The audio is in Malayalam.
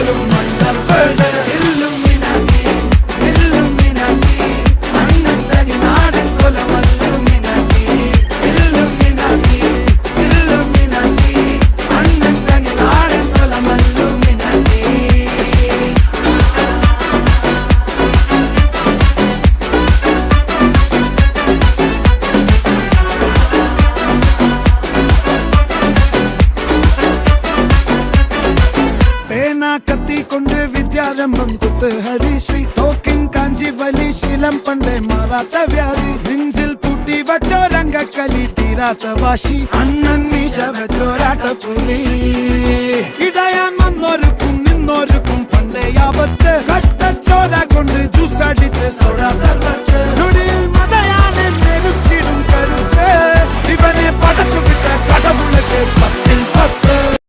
പോലും മണ്ടപ്പേട് ഇല്ലുമിനാറ്റി ഇല്ലുമിനാറ്റി അണ്ണൻ തനി നാടൻ കൊലമല്ലുമിനാറ്റി ഇല്ലുമിനാറ്റി ഇല്ലുമിനാറ്റി അണ്ണൻ തനി നാടൻ കൊലമല്ലുമിനാറ്റി. കത്തി കൊണ്ട് വിദ്യാരംഭം കുത്ത് ഹരിശ്രീ തോക്കിൻ കാഞ്ചി വലി ശീലം പണ്ടേ മാറാത്ത വ്യാധി നെഞ്ചിൽ പൂട്ടി വച്ചോരംഗക്കലി തീരാത്ത വാശി അണ്ണൻ മീശ വെച്ചോരാട്ട പുലി ഇടയാൻ വന്നോർക്കും നിന്നോർക്കും പണ്ടേ ആപത്ത് കട്ടച്ചോര കൊണ്ട് ജ്യൂസ് അടിച്ച് സോഡ സർബത്ത്